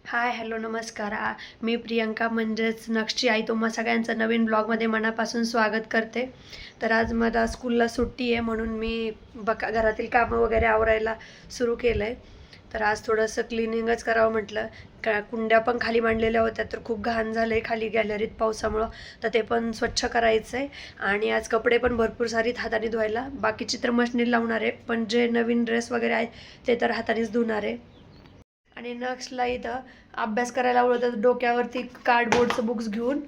हाय, hello, नमस्कार. मी प्रियंका म्हणजेच नक्षची आई तुम्हा सगळ्यांचं नवीन ब्लॉगमध्ये मनापासून स्वागत करते. तर आज मला स्कूलला सुट्टी आहे म्हणून मी घरातील कामं वगैरे आवरायला सुरू केलं आहे. तर आज थोडंसं क्लिनिंगच करावं म्हटलं. कुंड्या पण खाली मांडलेल्या होत्या तर खूप घाण झालं आहे खाली गॅलरीत पावसामुळं. तर ते पण स्वच्छ करायचं आहे. आणि आज कपडे पण भरपूर सारीत हाताने धुवायला. बाकीची तर मशनीला लावणार आहे, पण जे नवीन ड्रेस वगैरे आहे ते तर हातानेच धुणार आहे. आणि नक्षला इथं अभ्यास करायला आवडतं. डोक्यावरती कार्डबोर्डचं बुक्स घेऊन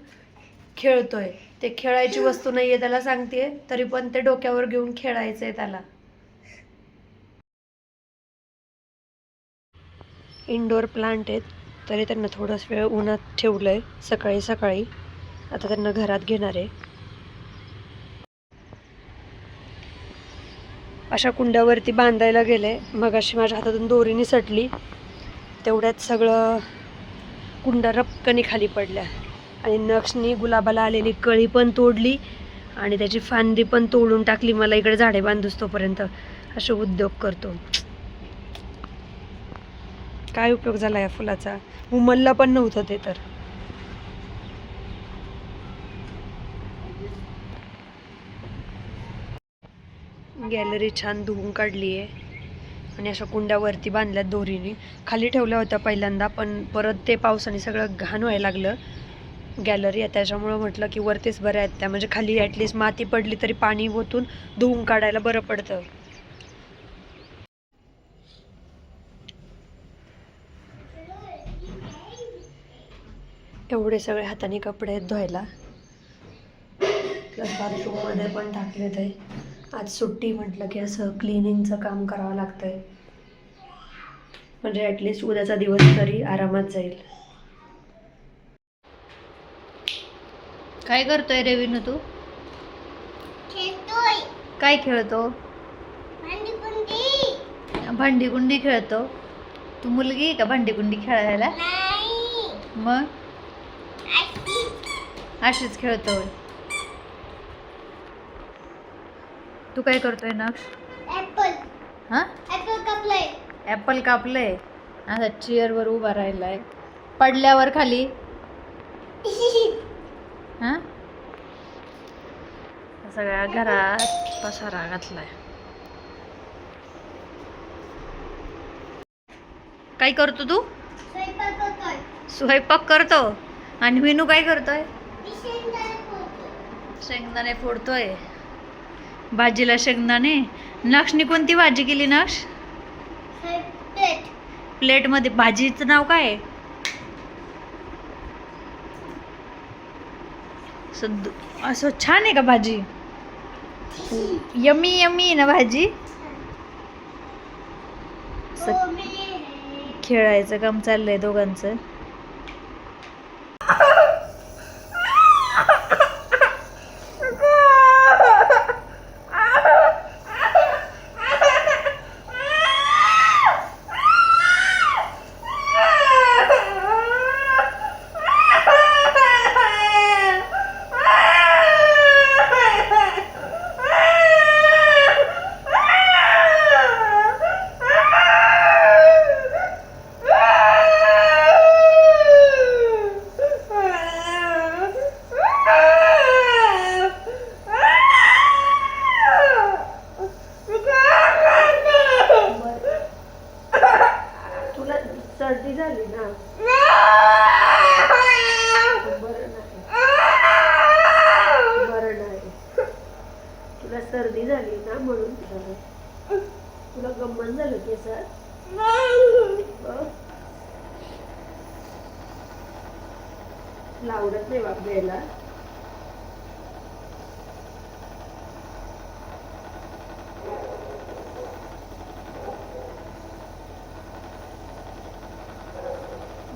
खेळतोय. ते खेळायची वस्तू नाही आहे त्याला सांगते, तरी पण ते डोक्यावर घेऊन खेळायचं आहे त्याला. इंडोर प्लांट आहेत तरी त्यांना थोडाच वेळ उन्हात ठेवलं आहे सकाळी सकाळी. आता त्यांना घरात घेणार आहे. अशा कुंड्यावरती बांधायला गेले, मग अशी माझ्या हातातून दोरी निसटली. तेवढ्यात सगळं कुंडा रपकनी खाली पडल्या. आणि नक्षनी गुलाबाला आलेली कळी पण तोडली आणि त्याची फांदी पण तोडून टाकली. मला इकडे झाडे बांधूस तोपर्यंत असे उद्योग करतो. काय उपयोग झाला या फुलाचा? उमलला पण नव्हतं ते तर. गॅलरी छान धुवून काढली आहे आणि अशा कुंड्यावरती बांधल्यात दोरीने. खाली ठेवल्या होत्या पहिल्यांदा, पण परत ते पावसाने सगळं घाण व्हायला लागलं गॅलरी. त्याच्यामुळं म्हटलं की वरतीच बऱ्या आहेत त्या, म्हणजे खाली ॲटलिस्ट माती पडली तरी पाणी ओतून धुवून काढायला बरं पडतं. एवढे सगळे हाताने कपडे आहेत धुवायला. प्लस बाथरूममध्ये पण टाकलेत आहे. आज सुट्टी म्हटलं की असं क्लिनिंगचं काम करावं लागतंय, म्हणजे ॲटलिस्ट उद्याचा दिवस तरी आरामात जाईल. काय करतोय रेविनू तू? काय खेळतो? भांडीकुंडी खेळतो. तू मुलगी आहे का भांडीकुंडी खेळायला? मग अशीच खेळतोय. तू काय करतोय नक्ष? ॲपल कापलंय. आता चेअरवर उभा राहिलाय, पडल्यावर खाली. हा, सगळ्या घरात पसारा घातलाय. काय करतो तू? स्वयंपाक करतो. आणि विनू काय करतोय? शेंगदाणे फोडतोय. भाजीला शेंगदाणे. नक्षनी कोणती भाजी केली नक्ष? प्लेटमध्ये भाजीचं नाव काय आहे? असं छान आहे का भाजी? यम्मी यम्मी ना भाजी. खेळायचं काम चाललंय दोघांचं. सर्दी झाली ना? बरं नाही. तुला सर्दी झाली ना म्हणून तुला गंमत झालं केसात. लावडत नाही बाप द्यायला.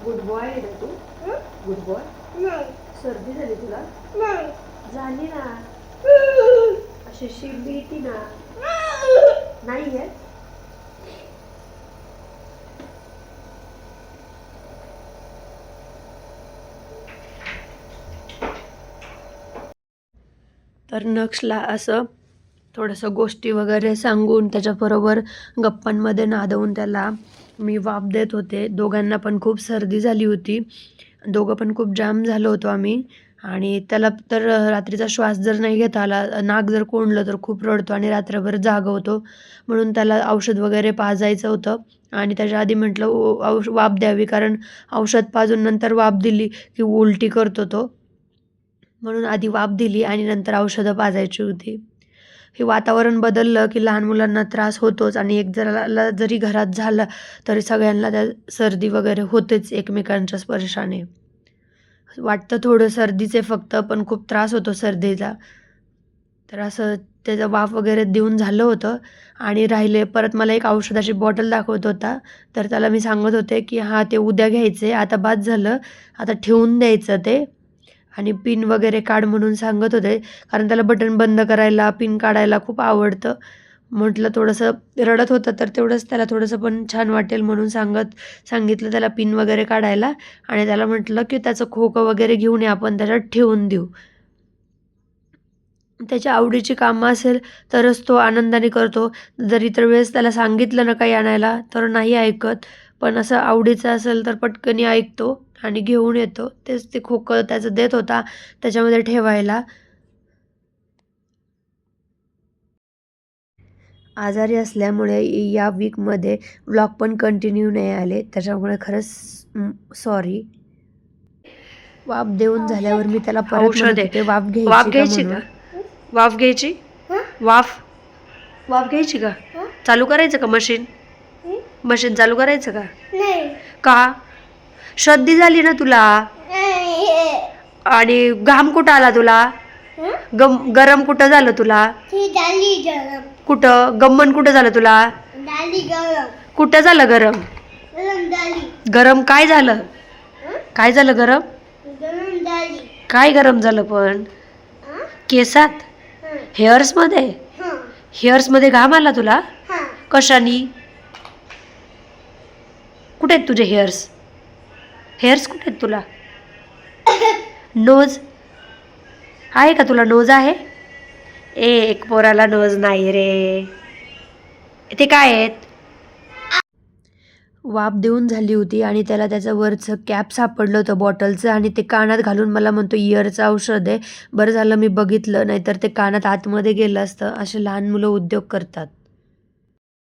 गुड बॉय आहे ना तू? Good boy. सर्दी झाली तुला? झाली ना, अशी शिंबी येते ना. नाही आहे. तर नक्षला असं थोडंसं गोष्टी वगैरे सांगून त्याच्याबरोबर गप्पांमध्ये नादवून त्याला मी वाफ देत होते. दोघांना पण खूप सर्दी झाली होती. दोघं पण खूप जाम झालो होतो आम्ही. आणि त्याला तर रात्रीचा श्वास जर नाही घेता आला, नाक जर कोंडलं तर खूप रडतो आणि रात्रभर जागा होतो. म्हणून त्याला औषध वगैरे पाजायचं होतं आणि त्याच्या आधी म्हटलं वाफ द्यावी, कारण औषध पाजून नंतर वाफ दिली की उलटी करतो तो. म्हणून आधी वाफ दिली आणि नंतर औषधं पाजायची होती. हे वातावरण बदललं की लहान मुलांना त्रास होतोच आणि एक जराला जरी घरात झालं तरी सगळ्यांना त्या सर्दी वगैरे होतेच एकमेकांच्या स्पर्शाने. वाटतं थोडं सर्दीचे फक्त, पण खूप त्रास होतो सर्दीचा. तर असं त्याचा वाफ वगैरे देऊन झालं होतं आणि राहिले परत मला एक औषधाची बॉटल दाखवत होता. तर त्याला मी सांगत होते की हां, ते उद्या घ्यायचे, आता बास झालं, आता ठेवून द्यायचं ते. आणि पिन वगैरे काढ म्हणून सांगत होते, कारण त्याला बटन बंद करायला, पिन काढायला खूप आवडतं. म्हटलं थोडंसं रडत होतं तर तेवढंच त्याला थोडंसं पण छान वाटेल म्हणून सांगितलं त्याला पिन वगैरे काढायला आणि त्याला म्हटलं की त्याचं खोकं वगैरे घेऊन ये, आपण त्याच्यात ठेवून देऊ. त्याच्या आवडीची कामं असेल तरच तो आनंदाने करतो. जर इतर वेळेस त्याला सांगितलं ना काही आणायला तर नाही ऐकत. पण असं आवडीचं असेल तर पटकनी ऐकतो आणि घेऊन येतो. तेच ते खोकं त्याचं देत होता त्याच्यामध्ये ठेवायला. आजारी असल्यामुळे या वीकमध्ये व्लॉग पण कंटिन्यू नाही आले. त्याच्यामुळे खरंच सॉरी. वाफ देऊन झाल्यावर मी त्याला परत म्हणत होते वाफ घ्यायची का? वाफ घ्यायची? वाफ वाफ घ्यायची का? चालू करायचं का मशीन? मशीन चालू करायचं का? का? सर्दी झाली ना तुला? आणि घाम कुठं आला तुला? गरम कुठं झालं तुला? कुठं गम्मन कुठं झालं तुला? कुठं झालं गरम? गरम काय झालं? काय झालं गरम? काय गरम झालं पण? केसात? हेअर्समध्ये? हेअर्समध्ये घाम आला तुला? कशानी? कुठे आहेत तुझे हेअर्स? हेअर्स कुठे आहेत तुला? नोज आहे का तुला? नोज आहे? एक पोराला नोज नाही रे. ते काय आहेत? वाफ देऊन झाली होती आणि त्याला त्याचं वरचं कॅप सापडलं होतं बॉटलचं आणि ते कानात घालून मला म्हणतो इयरचं औषध आहे. बरं झालं मी बघितलं, नाहीतर ते कानात आतमध्ये गेलं असतं. असे लहान मुलं उद्योग करतात.